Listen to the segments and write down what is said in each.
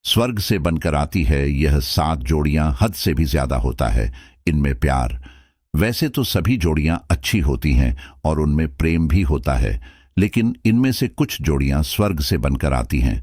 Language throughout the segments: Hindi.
स्वर्ग से बनकर आती है। यह 7 जोड़ियां हद से भी ज्यादा होता है इनमें प्यार। वैसे तो सभी जोड़ियां अच्छी होती हैं और उनमें प्रेम भी होता है, लेकिन इनमें से कुछ जोड़ियां स्वर्ग से बनकर आती हैं।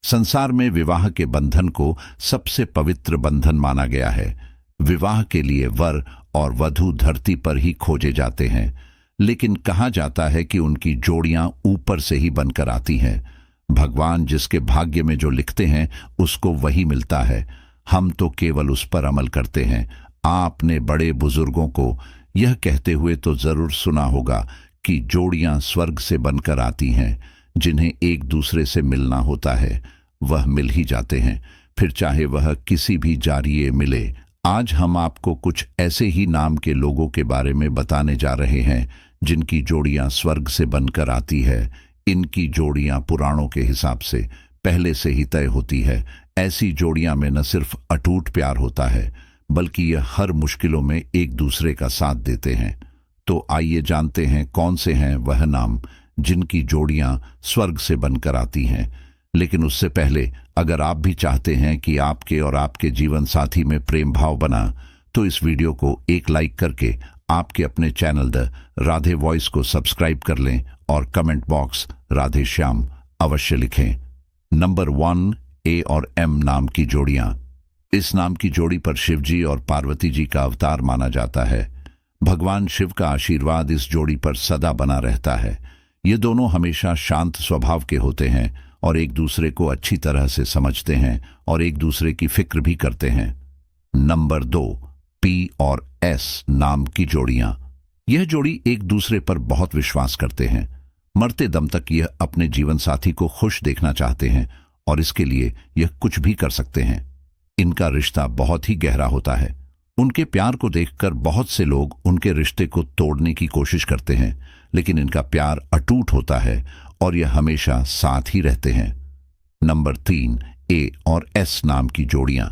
संसार में विवाह के बंधन को सबसे पवित्र बंधन माना गया है। विवाह के लिए वर और वधू धरती पर ही खोजे जाते हैं, लेकिन कहा जाता है कि उनकी जोड़ियां ऊपर से ही बनकर आती हैं। भगवान जिसके भाग्य में जो लिखते हैं उसको वही मिलता है। हम तो केवल उस पर अमल करते हैं। आपने बड़े बुजुर्गों को यह कहते हुए तो जरूर सुना होगा कि जोड़ियां स्वर्ग से बनकर आती हैं। जिन्हें एक दूसरे से मिलना होता है वह मिल ही जाते हैं, फिर चाहे वह किसी भी जारिए मिले। आज हम आपको कुछ ऐसे ही नाम के लोगों के बारे में बताने जा रहे हैं जिनकी जोड़ियां स्वर्ग से बनकर आती है। इनकी जोड़ियां पुराणों के हिसाब से पहले से ही तय होती है। ऐसी जोड़ियां में न सिर्फ अटूट प्यार होता है, बल्कि यह हर मुश्किलों में एक दूसरे का साथ देते हैं। तो आइए जानते हैं कौन से हैं वह नाम जिनकी जोड़ियां स्वर्ग से बनकर आती हैं। लेकिन उससे पहले अगर आप भी चाहते हैं कि आपके और आपके जीवन साथी में प्रेम भाव बना, तो इस वीडियो को एक लाइक करके आपके अपने चैनल द राधे वॉइस को सब्सक्राइब कर लें और कमेंट बॉक्स राधे श्याम अवश्य लिखें। नंबर 1, ए और एम नाम की जोड़ियां। इस नाम की जोड़ी पर शिवजी और पार्वती जी का अवतार माना जाता है। भगवान शिव का आशीर्वाद इस जोड़ी पर सदा बना रहता है। ये दोनों हमेशा शांत स्वभाव के होते हैं और एक दूसरे को अच्छी तरह से समझते हैं और एक दूसरे की फिक्र भी करते हैं। नंबर 2, पी और एस नाम की जोड़ियां। यह जोड़ी एक दूसरे पर बहुत विश्वास करते हैं। मरते दम तक यह अपने जीवन साथी को खुश देखना चाहते हैं और इसके लिए यह कुछ भी कर सकते हैं। इनका रिश्ता बहुत ही गहरा होता है। उनके प्यार को देखकर बहुत से लोग उनके रिश्ते को तोड़ने की कोशिश करते हैं, लेकिन इनका प्यार अटूट होता है और यह हमेशा साथ ही रहते हैं। नंबर 3, ए और एस नाम की जोड़ियां।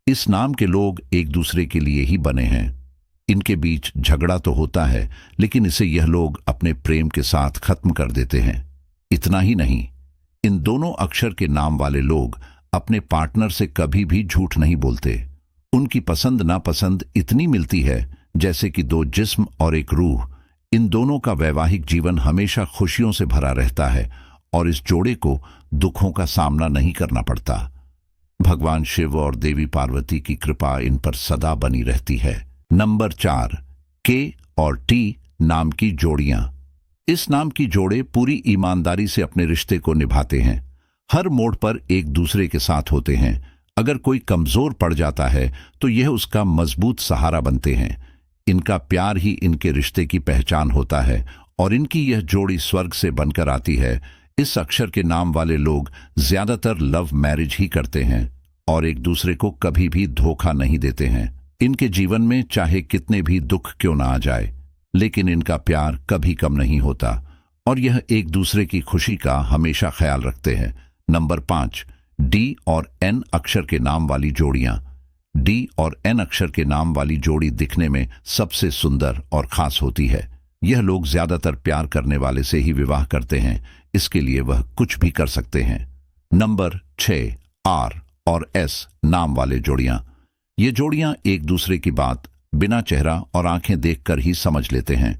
इस नाम के लोग एक दूसरे के लिए ही बने हैं। इनके बीच झगड़ा तो होता है, लेकिन इसे यह लोग अपने प्रेम के साथ खत्म कर देते हैं। इतना ही नहीं, इन दोनों अक्षर के नाम वाले लोग अपने पार्टनर से कभी भी झूठ नहीं बोलते। उनकी पसंद नापसंद इतनी मिलती है जैसे कि 2 जिस्म और एक रूह। इन दोनों का वैवाहिक जीवन हमेशा खुशियों से भरा रहता है और इस जोड़े को दुखों का सामना नहीं करना पड़ता। भगवान शिव और देवी पार्वती की कृपा इन पर सदा बनी रहती है। नंबर 4, के और टी नाम की जोड़ियां। इस नाम की जोड़े पूरी ईमानदारी से अपने रिश्ते को निभाते हैं। हर मोड़ पर एक दूसरे के साथ होते हैं। अगर कोई कमजोर पड़ जाता है तो यह उसका मजबूत सहारा बनते हैं। इनका प्यार ही इनके रिश्ते की पहचान होता है और इनकी यह जोड़ी स्वर्ग से बनकर आती है। इस अक्षर के नाम वाले लोग ज्यादातर लव मैरिज ही करते हैं और एक दूसरे को कभी भी धोखा नहीं देते हैं। इनके जीवन में चाहे कितने भी दुख क्यों ना आ जाए, लेकिन इनका प्यार कभी कम नहीं होता और यह एक दूसरे की खुशी का हमेशा ख्याल रखते हैं। नंबर 5, डी और एन अक्षर के नाम वाली जोड़ियां। डी और एन अक्षर के नाम वाली जोड़ी दिखने में सबसे सुंदर और खास होती है। यह लोग ज्यादातर प्यार करने वाले से ही विवाह करते हैं। इसके लिए वह कुछ भी कर सकते हैं। नंबर 6, आर और एस नाम वाले जोड़ियां। ये जोड़ियां एक दूसरे की बात बिना चेहरा और आंखें देखकर ही समझ लेते हैं।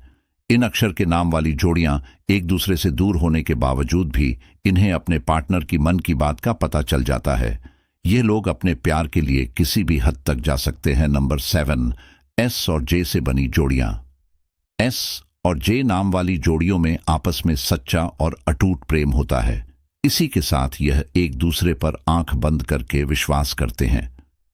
इन अक्षर के नाम वाली जोड़ियां एक दूसरे से दूर होने के बावजूद भी इन्हें अपने पार्टनर की मन की बात का पता चल जाता है। ये लोग अपने प्यार के लिए किसी भी हद तक जा सकते हैं। नंबर 7, एस और जे से बनी जोड़ियां। एस और जे नाम वाली जोड़ियों में आपस में सच्चा और अटूट प्रेम होता है। इसी के साथ यह एक दूसरे पर आंख बंद करके विश्वास करते हैं।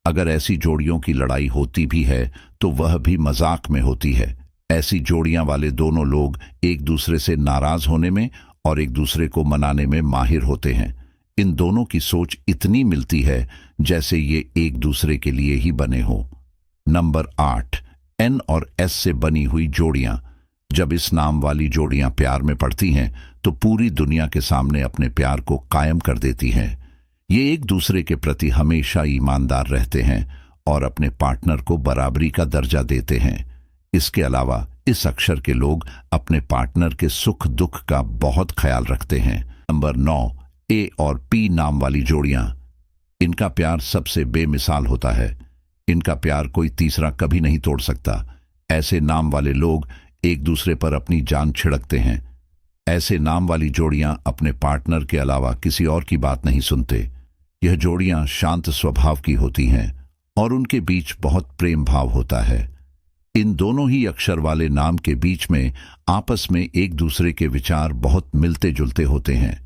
अगर ऐसी जोड़ियों की लड़ाई होती भी है तो वह भी मजाक में होती है। ऐसी जोड़ियां वाले दोनों लोग एक दूसरे से नाराज होने में और एक दूसरे को मनाने में माहिर होते हैं। इन दोनों की सोच इतनी मिलती है जैसे ये एक दूसरे के लिए ही बने हो। नंबर 8, एन और एस से बनी हुई जोड़ियां। जब इस नाम वाली जोड़ियां प्यार में पड़ती हैं तो पूरी दुनिया के सामने अपने प्यार को कायम कर देती हैं। ये एक दूसरे के प्रति हमेशा ईमानदार रहते हैं और अपने पार्टनर को बराबरी का दर्जा देते हैं। इसके अलावा इस अक्षर के लोग अपने पार्टनर के सुख दुख का बहुत ख्याल रखते हैं। नंबर 9, ए और पी नाम वाली जोड़ियां। इनका प्यार सबसे बेमिसाल होता है। इनका प्यार कोई तीसरा कभी नहीं तोड़ सकता। ऐसे नाम वाले लोग एक दूसरे पर अपनी जान छिड़कते हैं। ऐसे नाम वाली जोड़ियां अपने पार्टनर के अलावा किसी और की बात नहीं सुनते। यह जोड़ियां शांत स्वभाव की होती हैं और उनके बीच बहुत प्रेम भाव होता है। इन दोनों ही अक्षर वाले नाम के बीच में आपस में एक दूसरे के विचार बहुत मिलते जुलते होते हैं,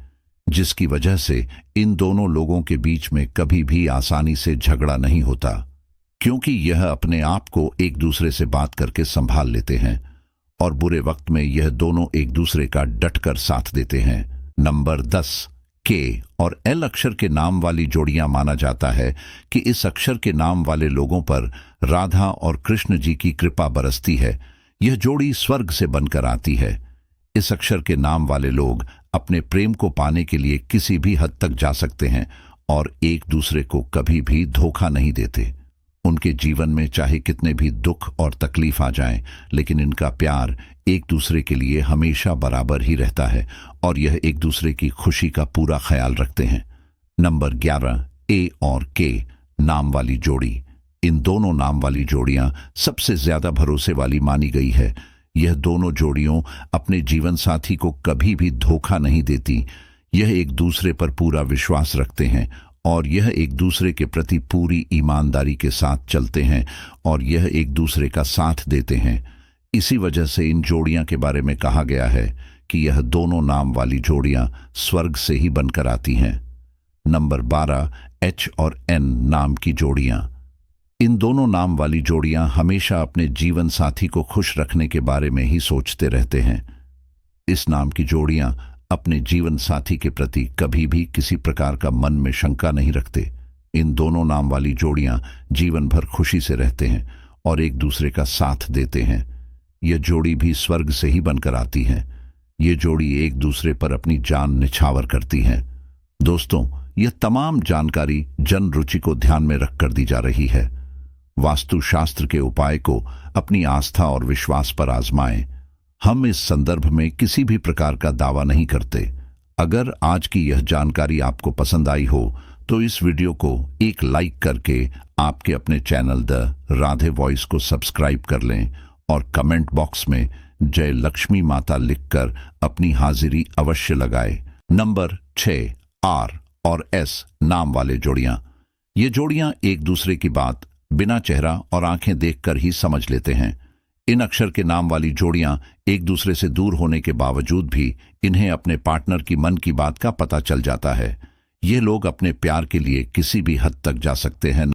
जिसकी वजह से इन दोनों लोगों के बीच में कभी भी आसानी से झगड़ा नहीं होता, क्योंकि यह अपने आप को एक दूसरे से बात करके संभाल लेते हैं और बुरे वक्त में यह दोनों एक दूसरे का डटकर साथ देते हैं। नंबर 10, के और एल अक्षर के नाम वाली जोड़ियां माना जाता है कि इस अक्षर के नाम वाले लोगों पर राधा और कृष्ण जी की कृपा बरसती है। यह जोड़ी स्वर्ग से बनकर आती है। इस अक्षर के नाम वाले लोग अपने प्रेम को पाने के लिए किसी भी हद तक जा सकते हैं और एक दूसरे को कभी भी धोखा नहीं देते। उनके जीवन में चाहे कितने भी दुख और तकलीफ आ जाएं, लेकिन इनका प्यार एक दूसरे के लिए हमेशा बराबर ही रहता है और यह एक दूसरे की खुशी का पूरा ख्याल रखते हैं। नंबर 11, ए और के नाम वाली जोड़ी। इन दोनों नाम वाली जोड़ियां सबसे ज्यादा भरोसे वाली मानी गई है। यह दोनों जोड़ियों अपने जीवन साथी को कभी भी धोखा नहीं देती। यह एक दूसरे पर पूरा विश्वास रखते हैं और यह एक दूसरे के प्रति पूरी ईमानदारी के साथ चलते हैं और यह एक दूसरे का साथ देते हैं। इसी वजह से इन जोड़ियां के बारे में कहा गया है कि यह दोनों नाम वाली जोड़ियां स्वर्ग से ही बनकर आती हैं। नंबर 12, एच और एन नाम की जोड़ियां। इन दोनों नाम वाली जोड़ियां हमेशा अपने जीवन साथी को खुश रखने के बारे में ही सोचते रहते हैं। इस नाम की जोड़ियां अपने जीवन साथी के प्रति कभी भी किसी प्रकार का मन में शंका नहीं रखते। इन दोनों नाम वाली जोड़ियां जीवन भर खुशी से रहते हैं और एक दूसरे का साथ देते हैं। यह जोड़ी भी स्वर्ग से ही बनकर आती है। ये जोड़ी एक दूसरे पर अपनी जान निछावर करती है। दोस्तों, यह तमाम जानकारी जन रुचि को ध्यान में रखकर दी जा रही है। वास्तुशास्त्र के उपाय को अपनी आस्था और विश्वास पर आजमाएं। हम इस संदर्भ में किसी भी प्रकार का दावा नहीं करते। अगर आज की यह जानकारी आपको पसंद आई हो तो इस वीडियो को एक लाइक करके आपके अपने चैनल द राधे वॉइस को सब्सक्राइब कर लें और कमेंट बॉक्स में जय लक्ष्मी माता लिखकर अपनी हाजिरी अवश्य लगाएं। नंबर 6, आर और एस नाम वाले जोड़ियां। ये जोड़ियां एक दूसरे की बात बिना चेहरा और आंखें देखकर ही समझ लेते हैं। इन अक्षर के नाम वाली जोड़ियां एक दूसरे से दूर होने के बावजूद भी इन्हें अपने पार्टनर की मन की बात का पता चल जाता है। ये लोग अपने प्यार के लिए किसी भी हद तक जा सकते हैं।